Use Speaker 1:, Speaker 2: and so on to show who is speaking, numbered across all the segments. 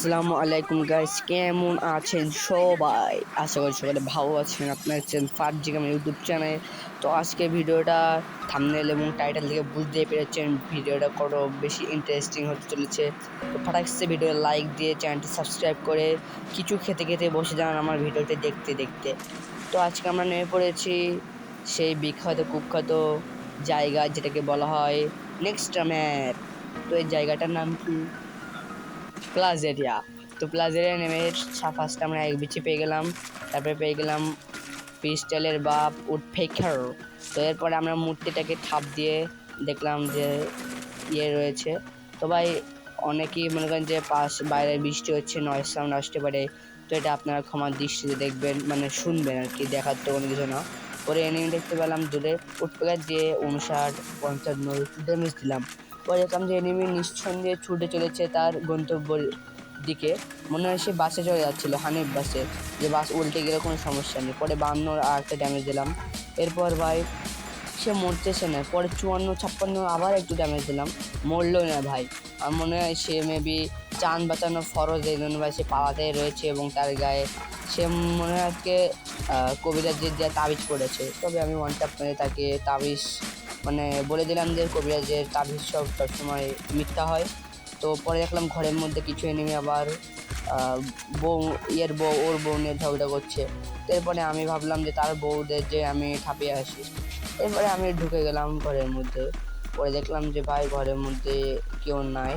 Speaker 1: আসসালামু আলাইকুম গাইস, কেমন আছেন সবাই? আশা করি সবাই ভালো আছেন। আপনার আছেন ফার্জি গেমার ইউটিউব চ্যানেল। তো আজকে ভিডিওটা থাম্বনেল এবং টাইটেল থেকে বুঝতেই পেরেছেন ভিডিওটা কত বেশি ইন্টারেস্টিং হতে চলেছে। তো ফাটাকসে ভিডিও লাইক দিয়ে চ্যানেলটি সাবস্ক্রাইব করে কিছু খেতে খেতে বসে যান আমার ভিডিওটি দেখতে দেখতে। তো আজকে আমরা নেমে পড়েছি সেই বিখ্যাত কুখ্যাত জায়গা যেটাকে বলা হয় নেক্সট ম্যাপ। তো এই জায়গাটার নাম কি? প্লাজেরিয়া। তো প্লাজেরিয়া নেমে ফার্স্ট আমরা এক বিচি পেয়ে গেলাম, তারপরে পেয়ে গেলাম পিস্টেলের বাপ উডপেকার। তো এরপরে আমরা মূর্তিটাকে ঠাপ দিয়ে দেখলাম যে রয়েছে। তো ভাই অনেকেই মনে করেন যে বাইরে বৃষ্টি হচ্ছে, নয়েজ সাউন্ড আসতে পারে, তো এটা আপনারা ক্ষমার দৃষ্টিতে দেখবেন, মানে শুনবেন আর কি, দেখার তো কোনো কিছু না। পরে এনিমি দেখতে পেলাম দূরে উডপেকার দিয়ে 59-55 ড্যামেজ দিলাম। পরে দেখলাম যে এনিমি নিঃসন্দেহে ছুটে চলেছে তার গন্তব্যের দিকে। মনে হয় সে বাসে চলে যাচ্ছিল, হানিফ বাসে, যে বাস উল্টে গেলে কোনো সমস্যা নেই। পরে 52 আর একটা ড্যামেজ দিলাম। এরপর ভাই সে মরতেছে না, পরে 54-56 আবার একটু ড্যামেজ দিলাম, মরলো না ভাই। আমার মনে হয় সে মেবি চান বাঁচানো ফরজ, এই জন্য ভাই সে পালাতেই রয়েছে এবং তার গায়ে সে মনে হয় আজকে কবিরাজের যে তাবিজ পড়েছে। তবে আমি ওয়ান ট্যাপ মেরে তাকে তাবিজ মানে বলে দিলাম যে কবিরাজের তাবিজ সবসময় মিথ্যা হয়। তো পরে দেখলাম ঘরের মধ্যে কিছু এনিমি আবার ওর বউ নিয়ে ঝগড়া করছে। এরপরে আমি ভাবলাম যে তার বউদের যে আমি ঠাপিয়ে আসি। এরপরে আমি ঢুকে গেলাম ঘরের মধ্যে। পরে দেখলাম যে ভাই ঘরের মধ্যে কেউ নাই।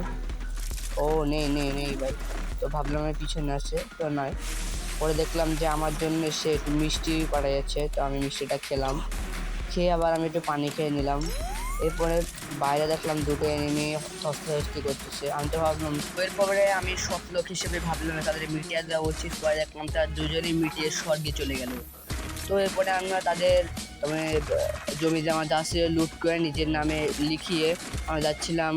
Speaker 1: ও নেই নেই নেই ভাই। তো ভাবলাম আমি পিছনে আসে, তো নাই। পরে দেখলাম যে আমার জন্য সে একটু মিষ্টি পাঠিয়েছে, তো আমি মিষ্টিটা খেলাম। খেয়ে আবার আমি একটু পানি খেয়ে নিলাম। এরপরে বাইরে দেখলাম দুটো এনিমি ধস্তাধস্তি করতেছে। আমি তো ভাবলাম, এরপরে আমি সৎ লোক হিসেবে ভাবলাম তাদের মিটিয়ে দেওয়া উচিত। পরে দেখলাম তারা দুজনেই মিটিয়ে স্বর্গে চলে গেল। তো এরপরে আমরা তাদের জমি জামা যা ছিল লুট করে নিজের নামে লিখিয়ে আমরা যাচ্ছিলাম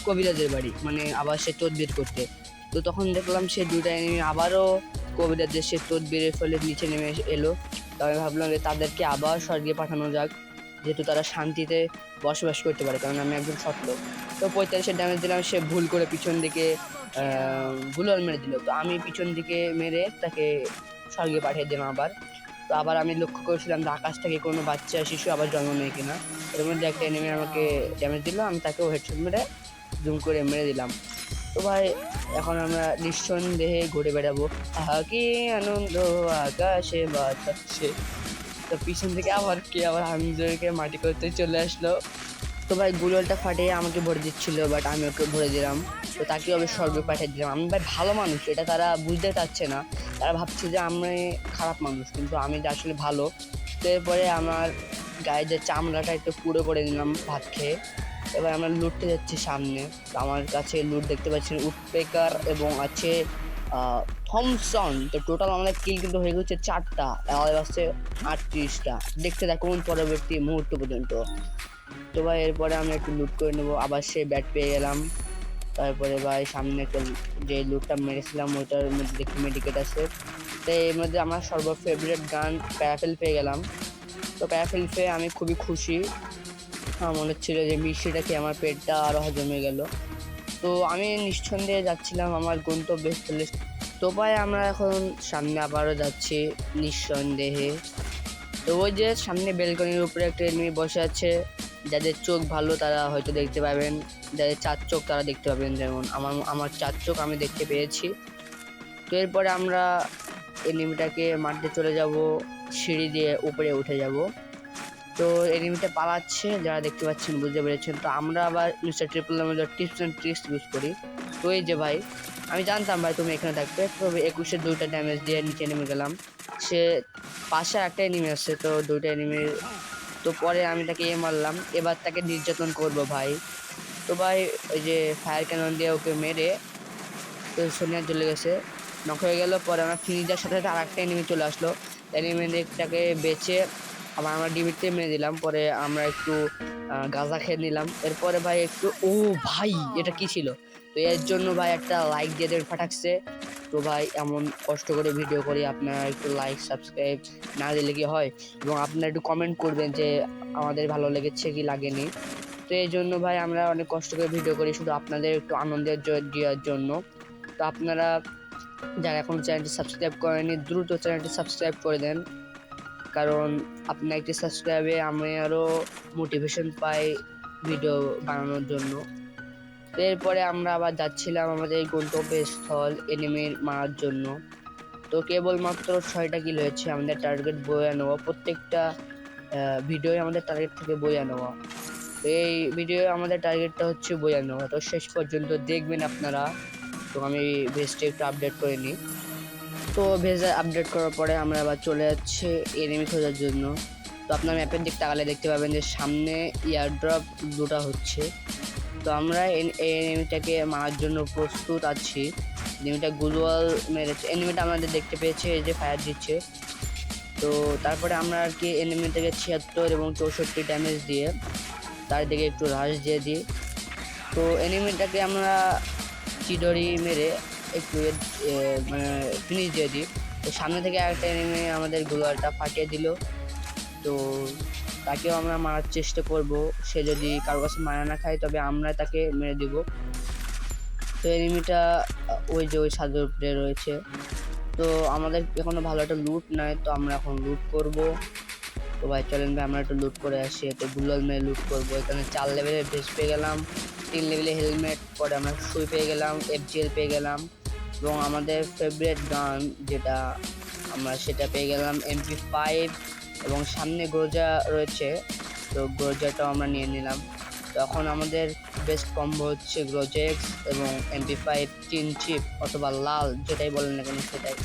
Speaker 1: কবিরাজের বাড়ি, মানে আবার সে তদবির করতে। তো তখন দেখলাম সে দুটা এনিমি আবারও কবিরাজের সে তদবিরের ফলে নিচে নেমে এলো। তো আমি ভাবলাম যে তাদেরকে আবার স্বর্গে পাঠানো যাক, যেহেতু তারা শান্তিতে বসবাস করতে পারে, কারণ আমি একজন সৎ লোক। তো 45 ড্যামেজ দিলাম, সে ভুল করে পিছন দিকে গুলোল মেরে দিল। তো আমি পিছন দিকে মেরে তাকে স্বর্গে পাঠিয়ে দিলাম আবার। তো আবার আমি লক্ষ্য করেছিলাম যে আকাশ থেকে কোনো বাচ্চা শিশু আবার জন্ম নেয় কিনা। এর মধ্যে একটা এনিমি আমাকে ড্যামেজ দিল, আমি তাকেও হেডশট মেরে জুম করে মেরে দিলাম। তো ভাই এখন আমরা নিঃসন্দেহে ঘুরে বেড়াবো, আহা কি আনন্দ আকাশে বাতাসে। তো পিছন থেকে আবার হামজোরকে মাটি করতে চলে আসলো। তো ভাই গুলোলটা ফাটিয়ে আমাকে ভরে দিচ্ছিল, বাট আমি ওকে ভরে দিলাম। তো তাকে আমি স্বর্গে পাঠিয়ে দিলাম। আমি ভাই ভালো মানুষ, এটা তারা বুঝতে চাচ্ছে না। তারা ভাবছে যে আমি খারাপ মানুষ, কিন্তু আমি যে আসলে ভালো। তো এরপরে আমার গায়ে যে চামড়াটা একটু পুড়ে করে দিলাম ভাত খেয়ে। এবার আমরা লুটতে যাচ্ছি সামনে। তো আমার কাছে লুট দেখতে পাচ্ছেন উডপেকার এবং আছে থমসন। তো টোটাল আমাদের কিল কিন্তু হয়ে গেছে 4টা, আমাদের আছে 38টা। দেখতে থাকুন পরবর্তী মুহূর্ত পর্যন্ত। তো ভাই এরপরে আমি একটু লুট করে নেবো, আবার সে ব্যাট পেয়ে গেলাম। তারপরে ভাই সামনে একটা যে লুটটা মেরেছিলাম ওইটার মধ্যে দেখি মেডিকেট আছে। তো এর মধ্যে আমার সর্ব ফেভারিট গান প্যারাফেল পেয়ে গেলাম। তো প্যারাফেল পেয়ে আমি খুবই খুশি। আমার মনে হচ্ছিল যে মিষ্টিটা খেয়ে আমার পেটটা আরও হজম হয়ে গেল। তো আমি নিঃসন্দেহে যাচ্ছিলাম আমার গন্তব্যস্থলে। তো ভাই আমরা এখন সামনে আবারও যাচ্ছি নিঃসন্দেহে। তো ওই যে সামনে বেলকনির উপরে একটা এনিমি বসে আছে। যাদের চোখ ভালো তারা হয়তো দেখতে পাবেন, যাদের 4 চোখ তারা দেখতে পাবেন, যেমন আমার 4 চোখ আমি দেখতে পেয়েছি। তো এরপরে আমরা এনিমিটাকে মারতে চলে যাব, সিঁড়ি দিয়ে উপরে উঠে যাব। তো এনিমিটা পালাচ্ছে, যারা দেখতে পাচ্ছেন বুঝতে পেরেছেন। তো আমরা আবার মিস্টার ট্রিপলের মধ্যে টিপস অ্যান্ড ট্রিক্স ইউজ করি। তো এই যে ভাই আমি জানতাম ভাই তুমি এখানে থাকবে, তবে 21-এর 2টা ড্যামেজ দিয়ে নিচে নেমে গেলাম। সে পাশে একটা এনিমি আসছে, তো 2টা এনিমির। তো পরে আমি তাকে মারলাম, এবার তাকে নির্যাতন করব ভাই। তো ভাই ওই যে ফায়ার ক্যানন দিয়ে ওকে মেরে তো সোনিয়া চলে গেছে, নক হয়ে গেল। পরে আমরা ফিনিজার সাথে সাথে আর একটা এনিমি চলে আসলো, এনিমিটাকে বেঁচে আবার আমরা ডিবিতে মেরে দিলাম। পরে আমরা একটু গাঁজা খেয়ে নিলাম। এরপরে ভাই একটু ভাই এটা কি ছিল? তো এর জন্য ভাই একটা লাইক দিয়ে দেবেন ফাটাকছে। তো ভাই এমন কষ্ট করে ভিডিও করি, আপনারা একটু লাইক সাবস্ক্রাইব না দিলে কি হয়, এবং আপনারা একটু কমেন্ট করবেন যে আমাদের ভালো লেগেছে কি লাগেনি। তো তো এই জন্য ভাই আমরা অনেক কষ্ট করে ভিডিও করি শুধু আপনাদের একটু আনন্দের দেওয়ার জন্য। তো আপনারা যারা এখন চ্যানেলটি সাবস্ক্রাইব করেনি দ্রুত চ্যানেলটি সাবস্ক্রাইব করে দেন, কারণ আপনার একটি সাবস্ক্রাইবে আমি আরও মোটিভেশন পাই ভিডিও বানানোর জন্য। তো এরপরে আমরা আবার যাচ্ছিলাম আমাদের গন্তব্যস্থল এনিমির মারার জন্য। তো কেবলমাত্র 6টা কিল হয়েছে, আমাদের টার্গেট বয়ে নেওয়া, প্রত্যেকটা ভিডিওয়ে আমাদের টার্গেট থেকে বয়ে নেওয়া। তো এই ভিডিও আমাদের টার্গেটটা হচ্ছে বয়ে নেওয়া, তো শেষ পর্যন্ত দেখবেন আপনারা। তো আমি ভেস্টে একটু আপডেট করে নিই। তো ভেজে আপডেট করার পরে আমরা আবার চলে যাচ্ছি এনিমি খোঁজার জন্য। তো আপনার ম্যাপের দিক তাকালে দেখতে পাবেন যে সামনে এয়ারড্রপ দুটো হচ্ছে। তো আমরা এই এনিমিটাকে মারার জন্য প্রস্তুত আছি। এনিমিটা গ্লুয়াল মেরেছে, এনিমিটা আমাদের দেখতে পেয়েছে, এই যে ফায়ার দিচ্ছে। তো তারপরে আমরা আর কি এনিমিটাকে 76 এবং 64 ড্যামেজ দিয়ে তার দিকে একটু রাশ দিয়ে দিই। তো এনিমিটাকে আমরা চিডরি মেরে একটু মানে ফিনিশ দিয়ে দিই। তো সামনে থেকে একটা এনিমি আমাদের গ্লুয়ালটা ফাটিয়ে দিল। তো তাকেও আমরা মারার চেষ্টা করব, সে যদি কারো কাছে মারা না খায় তবে আমরা তাকে মেরে দিব। তো এনিমিটা ওই যে ওই ছাদের উপরে রয়েছে। তো আমাদের এখনো ভালো একটা লুট নাই, তো আমরা এখন লুট করব। তো ভাই চলেন ভাই আমরা একটু লুট করে আসি। তো গুলাল মেরে লুট করবো। এখানে 4 লেভেলের ভেস্ট পেয়ে গেলাম, 3 লেভেলের হেলমেট, পরে আমরা সুই পেয়ে গেলাম, FGL পেয়ে গেলাম, এবং আমাদের ফেভারিট গান যেটা আমরা সেটা পেয়ে গেলাম MP5, এবং সামনে গ্রোজা রয়েছে, তো গ্রোজাটাও আমরা নিয়ে নিলাম। তখন আমাদের বেস্ট কম্বো হচ্ছে গ্রোজেক্স এবং MP5 টিন চিপ অথবা লাল, যেটাই বলেন না কেন সেটাই।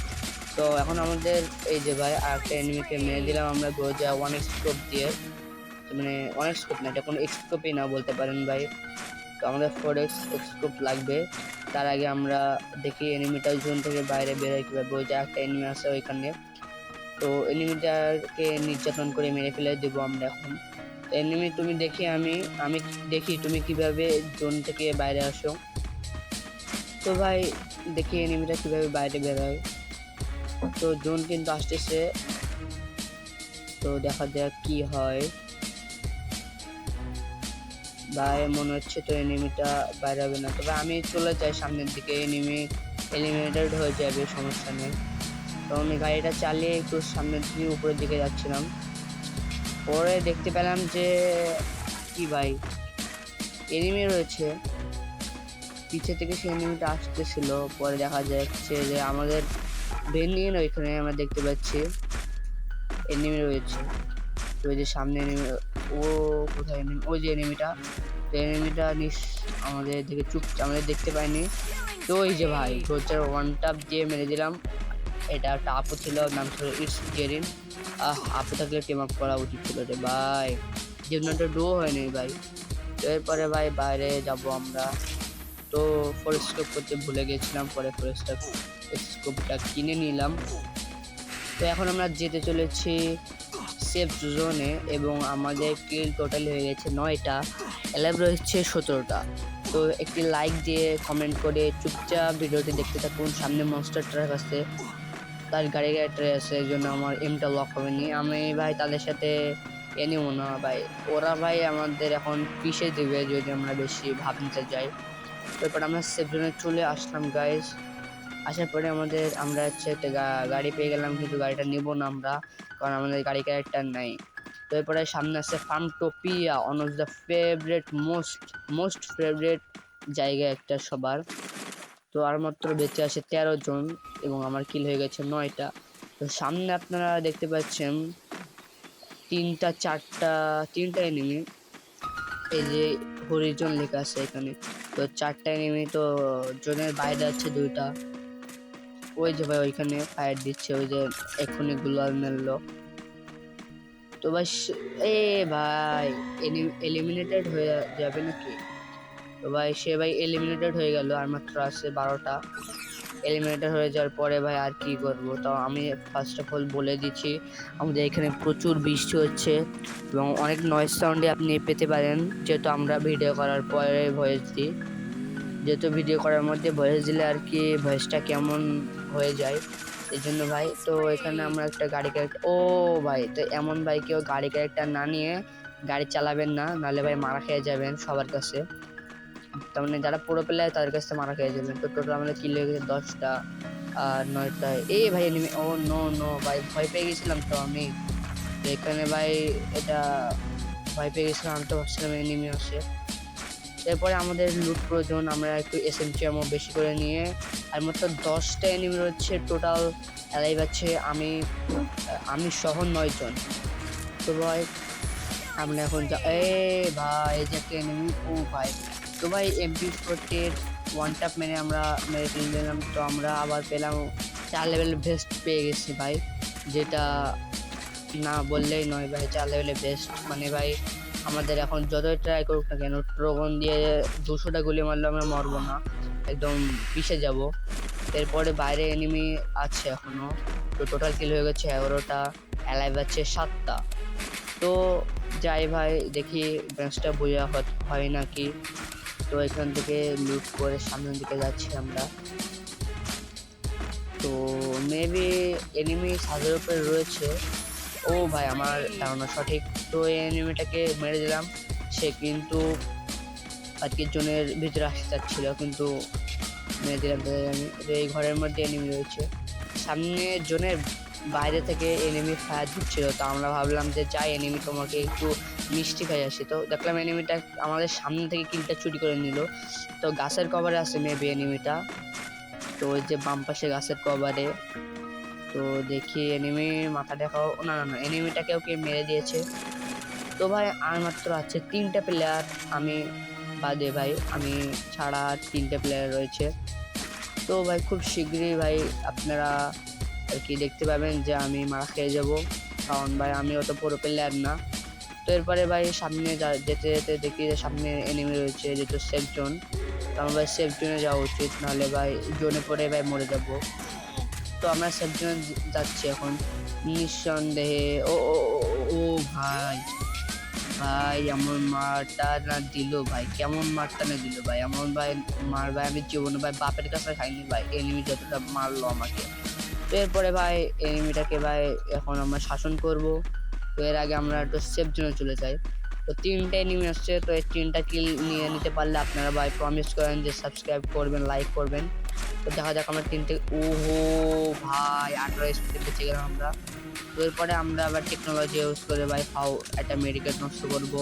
Speaker 1: তো এখন আমাদের এই যে ভাই আরেকটা এনিমিকে মেরে দিলাম আমরা গ্রোজা 1x স্কোপ দিয়ে, মানে 1x স্কোপ না, এটা কোনো এক্সস্কোপই না বলতে পারেন ভাই। তো আমাদের 4x স্কোপ লাগবে। তার আগে আমরা দেখি এনিমিটা জোন থেকে বাইরে বেরোয় কীভাবে। ওই যে একটা এনিমি আছে ওইখানে, তো এনিমিটাকে নির্যাতন করে মেরে ফেলে দেবো আমরা এখন। এনিমি তুমি দেখি আমি দেখি তুমি কিভাবে জোন থেকে বাইরে আসো। তো ভাই দেখি এনিমিটা কিভাবে বাইরে বেরোয়। তো জোন কিন্তু আসতেছে, তো দেখা যাক কি হয়। ভাই মনে হচ্ছে তো এনিমিটা বাইরে হবে না, তবে আমি চলে যাই সামনের দিকে, এনিমি এলিমিনেটেড হয়ে যাবে, সমস্যা নেই। তো আমি গাড়িটা চালিয়ে একটু সামনের দিকে উপরের দিকে যাচ্ছিলাম, পরে দেখতে পেলাম যে কি ভাই এনিমি রয়েছে পিছে থেকে, সেই এনিমিটা আসতেছিল। পরে দেখা যাচ্ছে যে আমাদের ভেনির ওইখানে আমরা দেখতে পাচ্ছি এনিমি রয়েছে। তো ওই যে সামনে এনিমি, ও কোথায় এনিমি, ওই যে এনিমিটা। তো এনিমিটা আমাদের দিকে আমাদের দেখতে পাইনি। তো ওই যে ভাই গ্রোজার 1 টাপ দিয়ে মেরে দিলাম। এটা একটা আপু ছিল, নাম ছিল ইটস জেরিন। আপু থাকলে টিম আপ করা উচিত ছিল রে ভাই, জীবনটা ডো হয়নি ভাই। তো এরপরে ভাই বাইরে যাব আমরা। তো ফরেস্ট স্কোপ করতে ভুলে গেছিলাম, পরে ফরেস্ট স্কোপটা কিনে নিলাম। তো এখন আমরা যেতে চলেছি সেফ জোনে, এবং আমাদের কিল টোটাল হয়ে গেছে 9টা, এলাইভ রয়েছে 17টা। তো একটি লাইক দিয়ে কমেন্ট করে চুপচাপ ভিডিওটি দেখতে থাকুন। সামনে মনস্টার ট্রাক আছে, তার গাড়ি ট্রে আছে, এই জন্য আমার এমটা লক হবেনি। আমি ভাই তাদের সাথে নিব না ভাই, ওরা ভাই আমাদের এখন পিষে দেবে যদি আমরা বেশি ভাব নিতে যাই। তারপর আমরা সেফ জোনে চলে আসলাম গাইস। আসার পরে আমরা হচ্ছে একটা গাড়ি পেয়ে গেলাম, কিন্তু গাড়িটা নেবো না আমরা, কারণ আমাদের গাড়ি ক্যারেক্টার নাই। তো এরপরে সামনে আছে Farmtopia, one of the favourite most favourite জায়গা একটা সবার। তো আর মাত্র বেঁচে আছে 13 জন, এবং আমার কিল হয়ে গেছে 9টা। তো সামনে আপনারা দেখতে পাচ্ছেন 3টা এনিমি, এই যে হরিজন লেখা আছে এখানে। তো 4টা এনিমি, তো জোনের বাইরে আছে 2টা। ওই যে ভাই ওইখানে ফায়ার দিচ্ছে, ওই যে এখনই গুলাল মেরলো। তো ভাই ভাই এলিমিনেটেড হয়ে যাবে নাকি? তো ভাই সে ভাই এলিমিনেটেড হয়ে গেল, আর মাত্র আছে 12টা। এলিমিনেটেড হয়ে যাওয়ার পরে ভাই আর কি করবো। তো আমি ফার্স্ট অফ অল বলে দিচ্ছি, আমাদের এখানে প্রচুর বৃষ্টি হচ্ছে এবং অনেক নয়েজ সাউন্ডে আপনি পেতে পারেন, যেহেতু আমরা ভিডিও করার পরে ভয়েস দিই। যেহেতু ভিডিও করার মধ্যে ভয়েস দিলে আর কি ভয়েসটা কেমন হয়ে যায়। এই জন্য ভাই তো এখানে আমরা একটা গাড়ি ক্যারেক্টার, ও ভাই তো এমন ভাই কেউ গাড়ি ক্যারেক্টার না নিয়ে গাড়ি চালাবেন না, নাহলে ভাই মারা খেয়ে যাবেন সবার কাছে। তার মানে যারা পুরো প্লেয়ার তাদের কাছে মারা খেয়ে যাবেন। তো টোটাল আমাদের কিল হয়ে গেছে 10টা আর 9টা। এই ভাই এনিমি, ও নো নো ভাই ভয় পেয়ে গেছিলাম তো আমি। তো এখানে ভাই এটা ভয় পেয়ে গেছিলাম, আমি তো ভাবছিলাম এনিমি আসে। এরপরে আমাদের লুট প্রয়োজন, আমরা একটু এসএমজি আমো বেশি করে নিয়ে, আর মাত্র 10টা এনিমি রয়েছে টোটাল, অ্যালাইভ আছে আমি সহ 9 জন। তো ভাই আমরা এখন এ ভাই এই যে একটা এনিমি, ও ভাই তো ভাই MP40 ওয়ান ট্যাপ মেরে আমরা মেরে ফেলে দিলাম। তো আমরা আবার পেলাম 4 লেভেল ভেস্ট পেয়ে গেছি ভাই, যেটা না বললেই নয় ভাই। 4 লেভেলের বেস্ট মানে ভাই আমাদের এখন যতই ট্রাই করুক না কেন, ট্রোগন দিয়ে 200টা গুলি মারলে আমরা মরবো না, একদম পিষে যাব। এরপরে বাইরে এনিমি আছে এখনো। তো টোটাল কিল হয়ে গেছে 11টা, অ্যালাইভ আছে 7টা। তো যাই ভাই দেখি ম্যাচটা বোঝা হয় নাকি। তো এখান থেকে লুট করে সামনের দিকে যাচ্ছি আমরা। তো মেবি এনিমি ছাদের উপরে রয়েছে। ও ভাই আমার ধারণা সঠিক। তো এই এনিমিটাকে মেরে দিলাম, সে কিন্তু আজকে জোনের ভিতরে আসতে চাচ্ছিল, কিন্তু মেরে দিলাম তাদের আমি। এই ঘরের মধ্যে এনিমি রয়েছে, সামনে জোনের বাইরে থেকে এনিমি ফায়ার দিচ্ছিল। তো আমরা ভাবলাম যে যাই এনিমি তোমাকে একটু মিষ্টি খাই আসি। তো দেখলাম এনিমিটা আমাদের সামনে থেকে কিলটা চুরি করে নিল। তো গাছের কভারে আছে মেবি এনিমিটা, তো ওই যে বাম পাশে গাছের কভারে। তো দেখি এনিমি মাথা দেখাও, না না না এনিমিটাকে ওকে মেরে দিয়েছে। তো ভাই আর মাত্র আছে 3টা প্লেয়ার, আমি বাদে ভাই, আমি ছাড়া 3টে প্লেয়ার রয়েছে। তো ভাই খুব শীঘ্রই ভাই আপনারা আর কি দেখতে পাবেন যে আমি মারা খেয়ে যাব, কারণ ভাই আমি অত পুরো প্লেয়ার না। তো এরপরে ভাই সামনে যেতে যেতে দেখি যে সামনে এনিমি রয়েছে, যেহেতু সেফ জোন। তো আমার ভাই সেফ জোনে যাওয়া উচিত, নাহলে ভাই জোনে পড়ে ভাই মরে যাব। তো আমরা সেফ জোনে যাচ্ছি এখন নিঃসন্দেহে। ও ও ও ও ভাই ভাই এমন মারটা না দিল ভাই, কেমন মারটা না দিল ভাই, এমন ভাই মার ভাই আমি জীবনে ভাই বাপের কাছে খাইনি ভাই, এনিমি যতটা মারলো আমাকে। তো এরপরে ভাই এনিমিটাকে ভাই এখন আমরা শাসন করব। তো এর আগে আমরা একটু সেফ জোনে চলে যাই। তো 3টা এনিমি আসছে, তো এই 3টা কিল নিয়ে নিতে পারলে আপনারা ভাই প্রমিস করেন যে সাবস্ক্রাইব করবেন, লাইক করবেন। তো দেখা যাক আমরা 3টে, ওহো ভাই 18 স্পিডে বেঁচে গেলাম আমরা। তো এরপরে আমরা আবার টেকনোলজি ইউজ করে ভাই হাউ একটা মেডিকেল নষ্ট করব,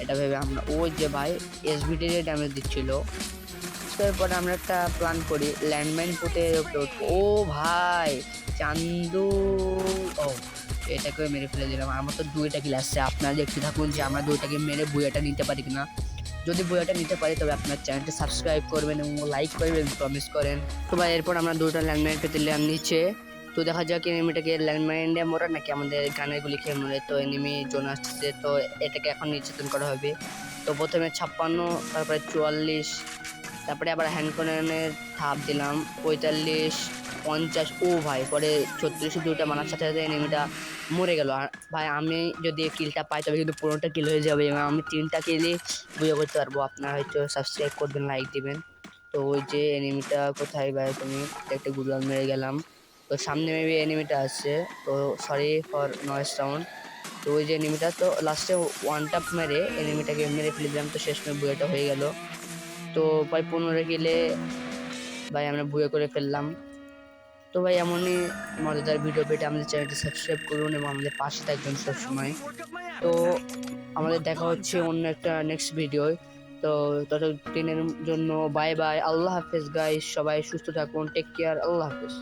Speaker 1: এটা ভেবে আমরা ওই যে ভাই এসভিটি ড্যামেজ দিচ্ছিল। তো এরপরে আমরা একটা প্ল্যান করি ল্যান্ডমাইন পুঁতে ও ভাই চান্দু, ও এটাকে মেরে ফেলে দিলাম। আমার তো 2টা কিল আসছে, আপনারা দেখতে থাকুন যে আমরা 2টাকে মেরে বুয়াটা নিতে পারি কিনা। যদি বইটা নিতে পারি তবে আপনার চ্যানেলটা সাবস্ক্রাইব করবেন এবং লাইক করবেন, প্রমিস করেন। তো ভাই এরপর আমরা 2টা ল্যান্ডমাইন পেতে দিলাম নিচে। তো দেখা যাক এনিমিটাকে ল্যান্ডমাইন দিয়ে মরে নাকি আমাদের গানের গুলি খেয়ে মরে। তো এনিমি জোন আসছে, তো এটাকে এখন নির্যাতন করা হবে। তো প্রথমে 56, তারপরে 44, তারপরে আবার হ্যান্ড কর্নারের ধাপ দিলাম 45, 50। ও ভাই পরে 36 2টা মারার সাথে সাথে এনিমিটা মরে গেল। আর ভাই আমি যদি কিলটা পাই তবে কিন্তু 15টা কিল হয়ে যাবে এবং আমি 3টা কিলই বুঝে করতে পারবো। আপনারা হয়তো সাবস্ক্রাইব করবেন, লাইক দিবেন। তো ওই যে এনিমিটা কোথায় ভাই, তুমি একটা গুলাল মেরে গেলাম। তো সামনে মেবি এনিমিটা আছে, তো সরি ফর নয়েজ সাউন্ড। তো ওই যে এনিমিটা, তো লাস্টে ওয়ান ট্যাপ মেরে এনিমিটাকে মেরে ফেলে দিলাম। তো শেষমেশ বুয়েটা হয়ে গেল। তো প্রায় 15 কিলে ভাই আমরা বুয়ে করে ফেললাম। তো ভাই এমনই মজাদার ভিডিও পেতে আমাদের চ্যানেলটি সাবস্ক্রাইব করুন এবং আমাদের পাশে থাকবেন সবসময়। তো আমাদের দেখা হচ্ছে অন্য একটা নেক্সট ভিডিও। তো ততদিনের জন্য বাই বাই, আল্লাহ হাফেজ গাইস, সবাই সুস্থ থাকুন, টেক কেয়ার, আল্লাহ হাফেজ।